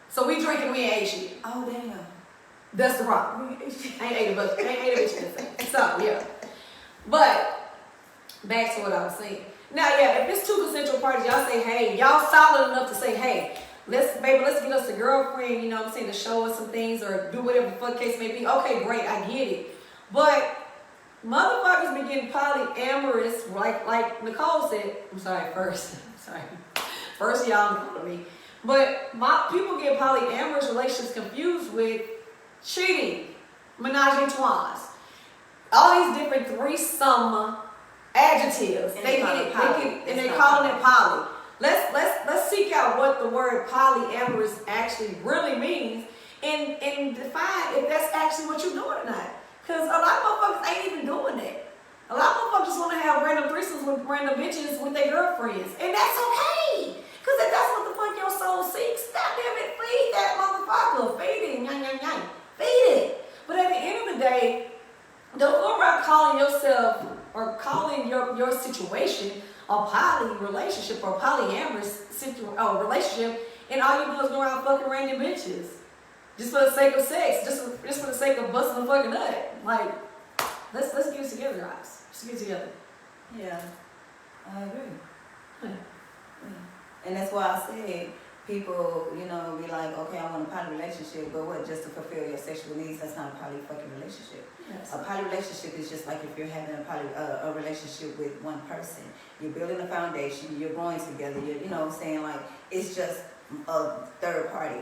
So we drinking, we ain't ate shit. Oh, damn. That's the problem. I ain't ate a bunch. I ain't ate a bitch. So, yeah. But, back to what I was saying. Now, yeah, if it's two consensual parties, y'all say, hey, y'all solid enough to say, hey, let's get us a girlfriend, you know what I'm saying, to show us some things or do whatever the fuck case may be. Okay, great, I get it. But motherfuckers be getting polyamorous, like Nicole said. First y'all Nicole to me. But people get polyamorous relationships confused with cheating, menage a trois, all these different threesome adjectives. And They calling it poly. Let's seek out what the word polyamorous actually really means and define if that's actually what you're doing or not. Because a lot of motherfuckers ain't even doing that. A lot of motherfuckers just want to have random threesomes with random bitches with their girlfriends. And that's okay. Because if that's what the fuck your soul seeks, goddamn it, feed that motherfucker. Feed it. Feed it. But at the end of the day, don't go around calling yourself or calling your situation a poly relationship or polyamorous relationship, and all you do is go around fucking random bitches. Just for the sake of sex, just for the sake of busting a fucking nut. Like, let's get it together, guys. Let's get it together. Yeah, I agree. Yeah. And that's why I said people, you know, be like, okay, I want a poly relationship, but what, just to fulfill your sexual needs? That's not a poly fucking relationship. Yes. A poly relationship is just like if you're having a relationship with one person. You're building a foundation, you're growing together, you know what I'm saying? Like, it's just a third party.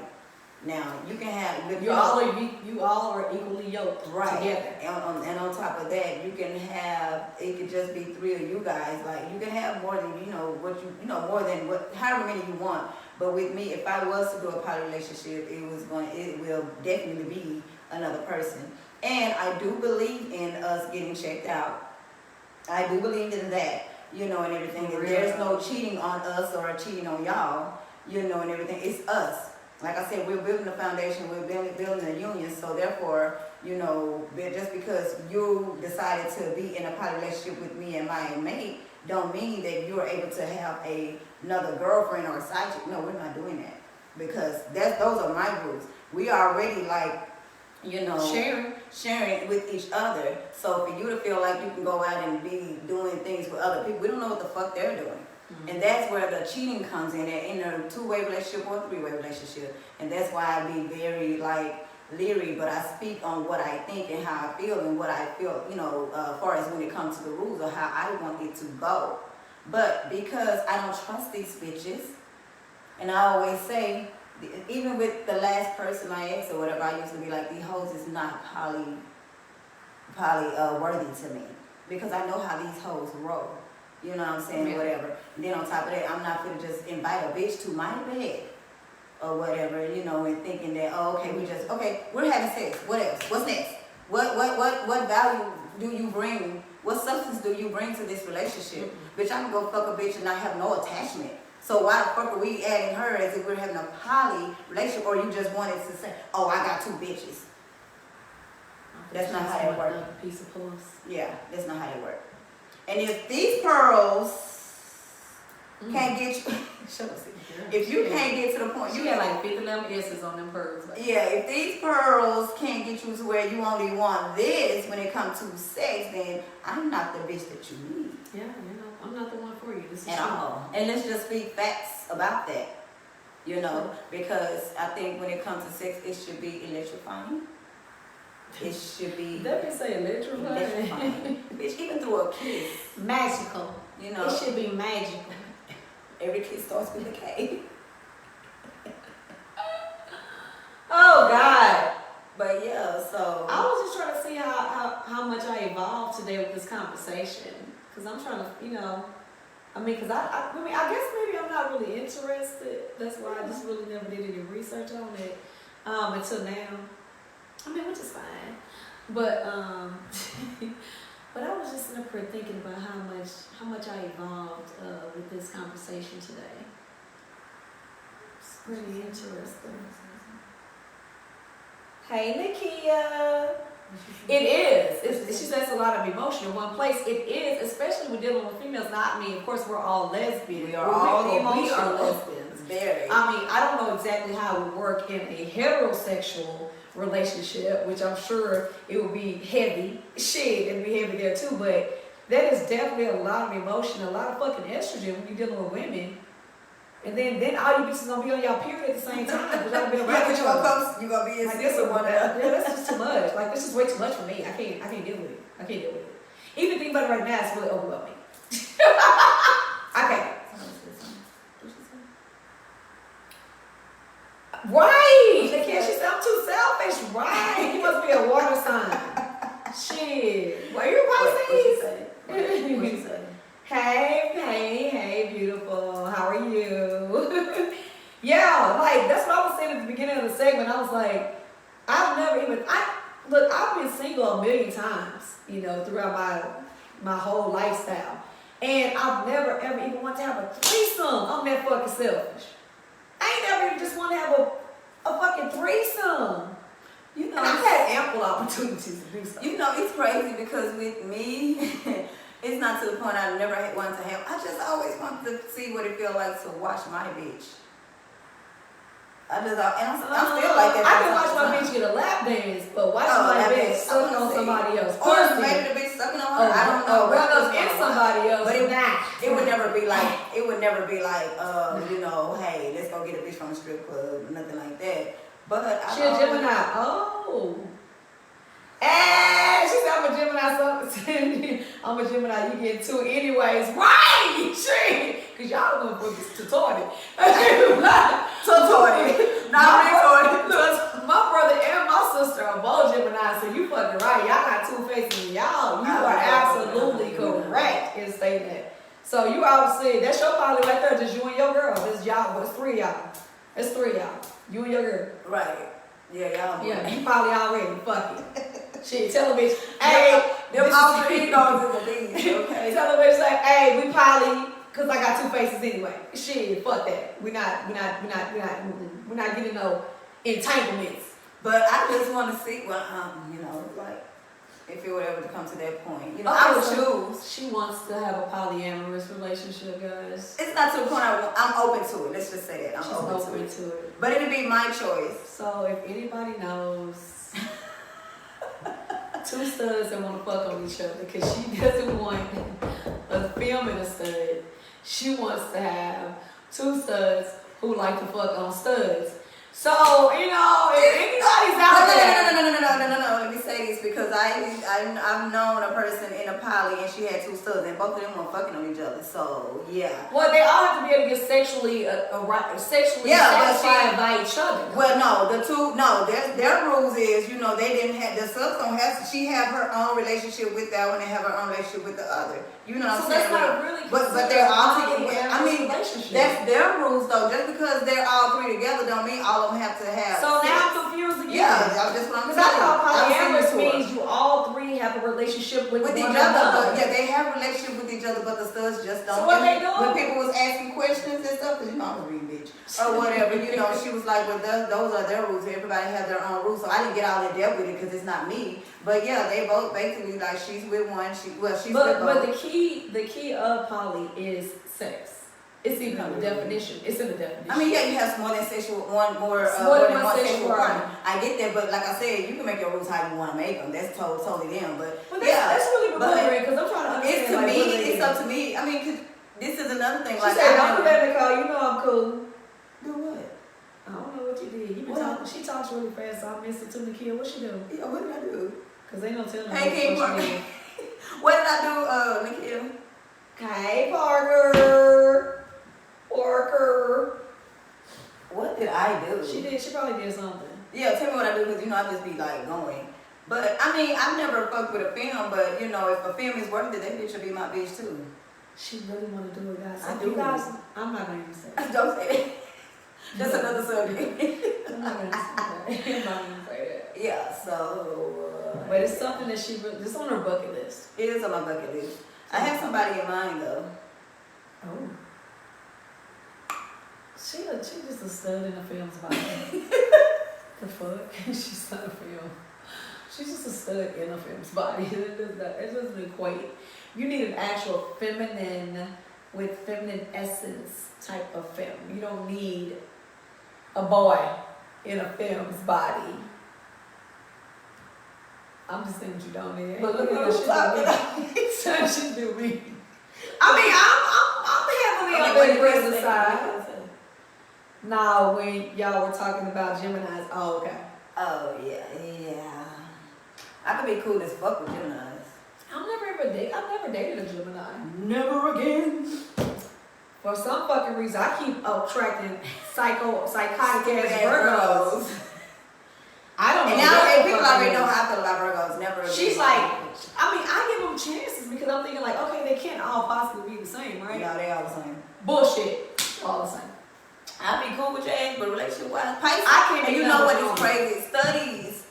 Now, you can have... You all are equally yoked together. And on top of that, you can have, it could just be three of you guys. Like, you can have more than, more than however many you want. But with me, if I was to do a poly relationship, it will definitely be another person. And I do believe in us getting checked out. I do believe in that, and everything. And there's no cheating on us or cheating on y'all, and everything. It's us. Like I said, we're building a foundation, we're building a union, so therefore, just because you decided to be in a poly relationship with me and my mate, don't mean that you're able to have another girlfriend or a side chick. No, we're not doing that. Because those are my rules. We already sharing with each other. So for you to feel like you can go out and be doing things with other people, we don't know what the fuck they're doing. Mm-hmm. And that's where the cheating comes in a two-way relationship or a three-way relationship. And that's why I be very leery, but I speak on what I think and how I feel and what I feel, as far as when it comes to the rules or how I want it to go. But because I don't trust these bitches, and I always say, even with the last person, my ex or whatever, I used to be like, these hoes is not poly worthy to me. Because I know how these hoes roll. You know what I'm saying? Yeah. Whatever. And then on top of that, I'm not going to just invite a bitch to my bed or whatever, and thinking that, we're having sex. What else? What's next? What value do you bring? What substance do you bring to this relationship? Mm-hmm. Bitch, I can go fuck a bitch and not have no attachment. So why the fuck are we adding her as if we're having a poly relationship, or you just wanted to say, oh, I got two bitches? That's not how that works. Piece of puss. Yeah, that's not how that works. And if these pearls can't get you, if you can't get to the point, you got like 50 S's on them pearls. Yeah, if these pearls can't get you to where you only want this when it comes to sex, then I'm not the bitch that you need. Yeah, I'm not the one for you. This is at all. And let's just speak facts about that, because I think when it comes to sex, it should be electrifying. It should be... Let me say electrifying. Bitch, even through a kiss. Magical. It should be magical. Every kiss starts with a K. Oh, God. But yeah, so... I was just trying to see how much I evolved today with this conversation. Because I'm trying to, because I guess maybe I'm not really interested. That's why I just really never did any research on it until now. Which is fine. But but I was just up here thinking about how much I evolved with this conversation today. It's pretty interesting. Hey, Nakia. It is. She says a lot of emotion in one place. It is, especially when dealing with females. Not, I mean, of course, we're all lesbians. We are all emotional. We are lesbians. Very. I mean, I don't know exactly how it would work in a heterosexual relationship, which I'm sure it would be heavy. Shit, it'd be heavy there too. But that is definitely a lot of emotion, a lot of fucking estrogen when you're dealing with women. And then all you bitches gonna be on y'all period at the same time. Because y'all be around each other. You gonna be in Like, this or one yeah, that's just too much. Like, this is way too much for me. I can't deal with it. I can't deal with it. Even thinking about it right now, it's really overwhelming. I can't. Right. She said I'm too selfish. Right. He must be a water sign. Shit. What you Pisces? What you say? Hey, beautiful. How are you? Yeah, like, that's what I was saying at the beginning of the segment. I was like, I've been single a million times, you know, throughout my whole lifestyle. And I've never, ever even wanted to have a threesome. I'm that fucking selfish. I ain't never even just want to have a fucking threesome. You know, and I've had ample opportunities to do so. You know, it's crazy because with me, it's not to the point I never wanted to have. I just always wanted to see what it feels like to watch my bitch. I'm still like that. I can watch my bitch get a lap dance, but watch my bitch suck on somebody else. Or maybe the bitch sucking on her. I don't know. Run up in somebody else. But it would never be like, you know, hey, let's go get a bitch from the strip club, nothing like that. But she a Gemini. Oh. Hey, she said I'm a Gemini. I'm a Gemini. You get two anyways. Right. Shit. Because y'all gonna put this retarded. Retarded. Not retarded. My brother and my sister are both Gemini, so you fucking right. Y'all got two faces in y'all. You are absolutely correct in saying that. So you obviously, that's your poly right there, just you and your girl. That's y'all, but it's three of y'all. It's three of y'all. You and your girl. Right. Yeah, y'all. Yeah, you poly already. Fuck it. Shit, tell a bitch, hey, them alter egos in the lead, okay? Tell a bitch like, hey, we poly, cause I got two faces anyway. Shit, fuck that. We're not getting no entanglements. But I just want to see what, you know, like, if it would ever come to that point. You know, I would choose. She wants to have a polyamorous relationship, guys. It's not to the point I'm open to it. Let's just say that. I'm open to it. But it'd be my choice. So if anybody knows two studs that want to fuck on each other, because she doesn't want a film and a stud. She wants to have two studs who like to fuck on studs. So, you know, if anybody's out there. No. Let me say this because I've known a person in a poly and she had two studs and both of them were fucking on each other. So, yeah. Well, they all have to be able to get sexually satisfied by each other. Well, their rules is, you know, they didn't have, the subs don't have, she have her own relationship with that one and have her own relationship with the other. You know what I'm saying? That's not really but they're all together. I mean, that's their rules though. Just because they're all three together don't mean all of them have to have. So now I'm confused again. Yeah, that's just what I'm saying. Because I thought polyamorous means you all three have a relationship with each other. Yeah, they have a relationship with each other, but the studs just don't. So what they doing? When people was asking questions and stuff, because you know I'm a real bitch or whatever, you know, she was like, well, those are their rules. Everybody has their own rules. So I didn't get all in depth with it because it's not me. But yeah, they both basically like she's with one. She's with both. But the key of poly is sex. It's even in the definition. It's in the definition. I mean, yeah, you have more than more than one sexual partner. I get that, but like I said, you can make your rules how you want to make them. That's totally them. But that's really bewildering because I'm trying to understand. It's to me. It's up to me. I mean, cause this is another thing. She like said, "Don't do that, Nicole. You know I'm cool." Do what? I don't know what you did. You been talking. She talks really fast, so I missed it to Nikia. What she do? Yeah, what did I do? Cause they don't tell me. Hey, King Parker. What did I do, Nikia? Hey, Parker. What did I do? She probably did something. Yeah, tell me what I do because you know I just be like going. But I mean, I've never fucked with a film, but you know if a film is worth it, that bitch should be my bitch too. She really want to do it, guys. I do. Guys, I'm not gonna even say that. Don't say that. That's another subject. I'm not gonna say that. Yeah. So. But it's something that it's on her bucket list. It is on my bucket list. I have somebody in mind though. Oh. She just a stud in the films about her. The fuck? She's not a film. She's just a stud in a femme's body. It doesn't equate. You need an actual feminine with feminine essence type of femme. You don't need a boy in a femme's body. I'm just saying what you don't need. But look at her talking. She do me. I mean, I'm heavily on the aggressive side. No, when y'all were talking about Geminis. Oh, okay. Oh, yeah. I could be cool as fuck with Geminis. I've never dated a Gemini. Never again. For some fucking reason, I keep attracting psychotic ass Virgos. I don't know. And now people already know how I feel about Virgos. Never again. She's like, I mean, I give them chances because I'm thinking like, okay, they can't all possibly be the same, right? No, they all the same. Bullshit. All the same. I'd be cool with your ass, but relationship-wise, Pisces. I can't. And you know what is crazy? Studies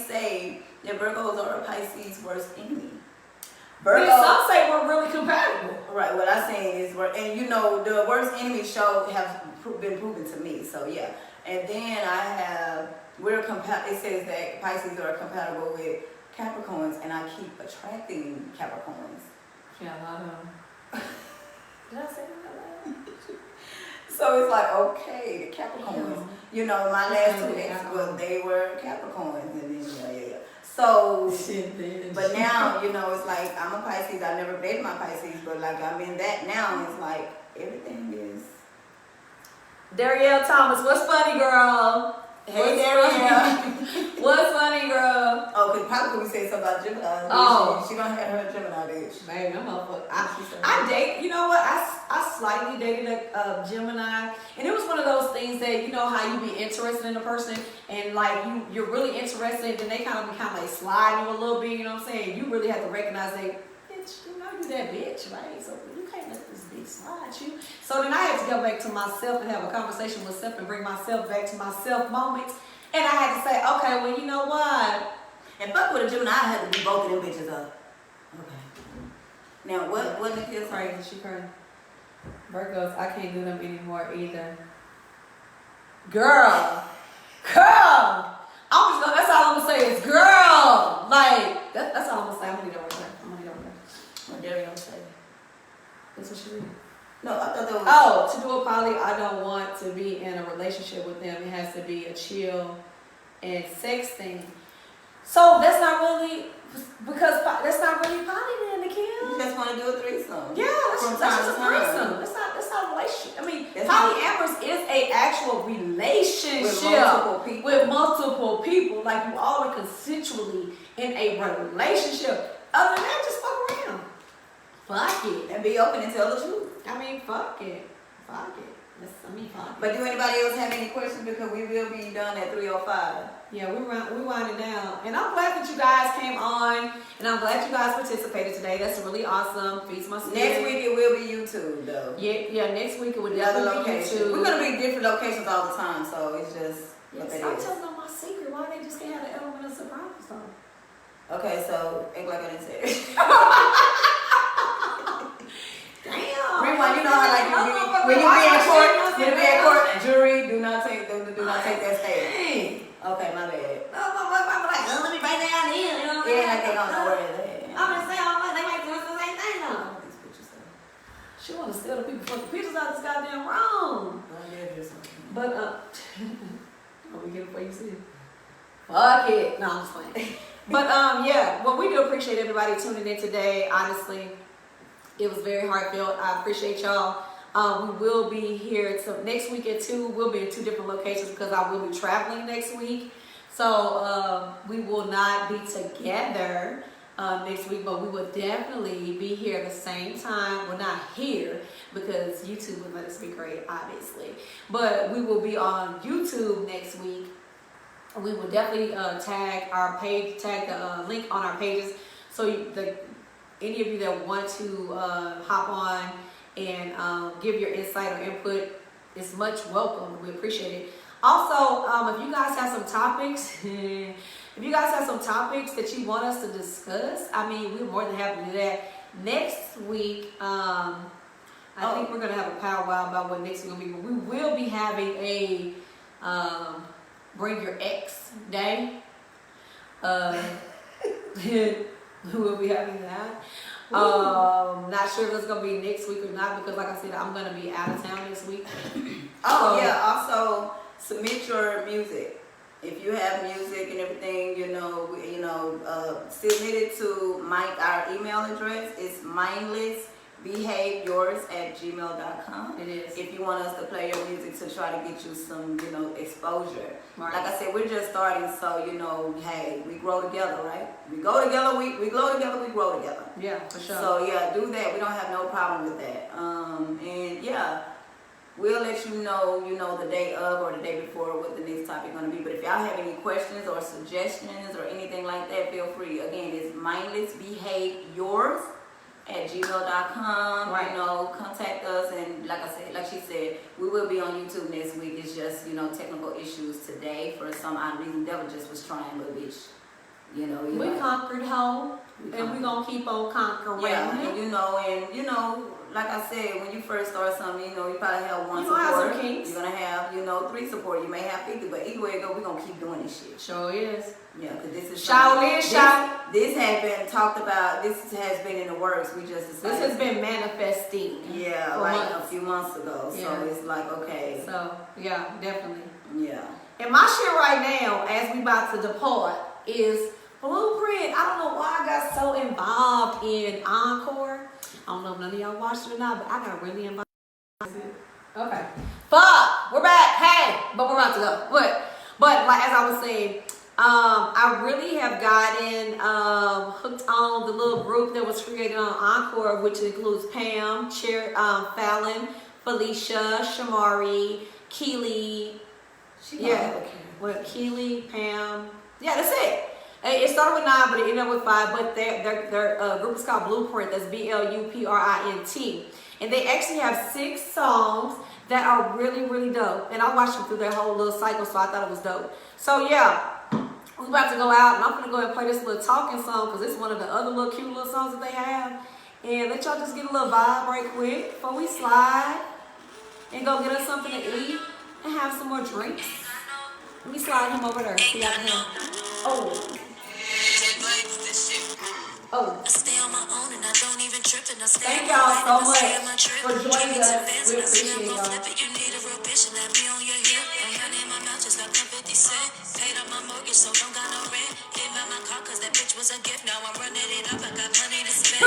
say that Virgos are a Pisces' worst enemy. Some say we're really compatible. Right, what I'm saying is, and you know, the worst enemy show have been proven to me, so yeah. And then it says that Pisces are compatible with Capricorns, and I keep attracting Capricorns. Yeah, a lot of them. Did I say that? So it's like, okay, the Capricorns. Yeah. You know, my last 2 exes, they were Capricorns, and then yeah. So, but now, you know, it's like, I'm a Pisces. I never dated my Pisces, but like, I'm in that now. It's like, everything is. Darielle Thomas, what's funny, girl? Hey, Darielle. What's funny, girl? Oh, because probably we said something about Gemini. Oh. She gonna have her Gemini, bitch. Baby, I'm up. I date, you know what? I slightly dated a Gemini, and it was one of those things that, you know how you be interested in a person, and like you're really interested, and they kind of like slide you a little bit, you know what I'm saying? You really have to recognize that, bitch, you know you that bitch, right? So you can't let this bitch slide you. So then I had to go back to myself and have a conversation with myself and bring myself back to myself moments, and I had to say, okay, well, you know what? And fuck with a Gemini, I had to be both of them bitches up. Okay. Now, what did you say? Crazy, she crazy. Virgos, I can't do them anymore either. Girl. That's all I'm gonna say is girl. Like, that's all I'm gonna say. I'm gonna leave that right there. What Darielle say? That's what she did. No, I thought that was. Oh, to do a poly, I don't want to be in a relationship with them. It has to be a chill and sex thing. So that's not really, because that's not really poly then, Nikhil. You just want to do a threesome. Yeah, that's just a threesome. That's not a relationship. I mean, polyamorous is a actual relationship with multiple people. Like, you all are consensually in a relationship. Other than that, just fuck around. Fuck it. And be open and tell the truth. I mean, fuck it. Fuck it. But do anybody else have any questions? Because we will be done at 3:05. Yeah, we winding down. And I'm glad that you guys came on. And I'm glad you guys participated today. That's really awesome. Feeds my spirit. Next week it will be YouTube though. Yeah, next week it will definitely be YouTube. We're going to be different locations all the time. So it's just what it is. I'm telling them my secret. Why they just can't have the element of surprise on? Okay, so act like I didn't say it. Damn. Rewind, you know how like when you be in court, jury, do not take that stand. Okay, my bad. Let me break down here, you know what I'm saying? Yeah, like they don't know where it's at. I'm just saying, they might do the same thing though. She want to steal the people fucking pictures out this goddamn wrong. But, we get it before you see it. Fuck it. No, I'm just playing. But, yeah, well, we do appreciate everybody tuning in today. Honestly, it was very heartfelt. I appreciate y'all. We will be here next week at 2. We'll be in 2 different locations because I will be traveling next week. So we will not be together next week, but we will definitely be here at the same time. We're not here because YouTube would let us be great, obviously. But we will be on YouTube next week. We will definitely tag the link on our pages. So any of you that want to hop on and give your insight or input is much welcome. We appreciate it. Also, if you guys have some topics, that you want us to discuss, I mean, we're more than happy to do that. Next week, I think we're gonna have a powwow about what next week will be. But we will be having a Bring Your Ex Day. We'll be having that. Not sure if it's gonna be next week or not because, like I said, I'm gonna be out of town this week. Oh yeah. Also, submit your music. If you have music and everything, submit it to our email address is MindlessBe-HaveYOURS@gmail.com. It is. If you want us to play your music to try to get you some, exposure. Right. Like I said, we're just starting, so hey, we grow together, right? We go together, we grow together, we grow together. Yeah, for sure. So yeah, do that. We don't have no problem with that. And yeah. We'll let you know, the day of or the day before what the next topic is going to be. But if y'all have any questions or suggestions or anything like that, feel free. Again, it's MindlessBe-HaveYOURS@gmail.com. Right. Contact us. And like she said, we will be on YouTube next week. It's just, technical issues today. For some odd reason, Devil just was trying, but bitch, we conquered home, and we're going to keep on conquering. Yeah, and like I said, when you first start something, you probably have one support. Have some kinks. You're gonna have, 3 support. You may have 50, but either way it go, we're gonna keep doing this shit. Sure is. Yeah, because this is This has been talked about. This has been in the works. We just decided. This has been manifesting. Yeah, like months. A few months ago. So it's like okay. So yeah, definitely. Yeah. And my shit right now, as we about to depart, is Blueprint. I don't know why I got so involved in Encore. I don't know if none of y'all watched it or not, but I got really involved. Okay. Fuck! We're back. Hey! But we're about to go. But like as I was saying, I really have gotten hooked on the little group that was created on Encore, which includes Pam, Fallon, Felicia, Shamari, Keely. Keely, Pam. Yeah, that's it. It started with 9, but it ended up with 5. But their group is called Blueprint. That's BLUPRINT. And they actually have 6 songs that are really, really dope. And I watched them through their whole little cycle, so I thought it was dope. So yeah, we're about to go out, and I'm gonna go ahead and play this little talking song because it's one of the other little cute little songs that they have. And let y'all just get a little vibe right quick before we slide and go get us something to eat and have some more drinks. Let me slide him over there. See out him. Oh. I stay on my own and I don't even trip and I stay. Thank y'all so much for joining us. We appreciate y'all. You need a real bitch and let me on your hip. And money in my mouth just got 50 cents. Paid up my mortgage so don't got no rent. Gave out my car cause that bitch was a gift. Now I'm running it up. I got money to spend.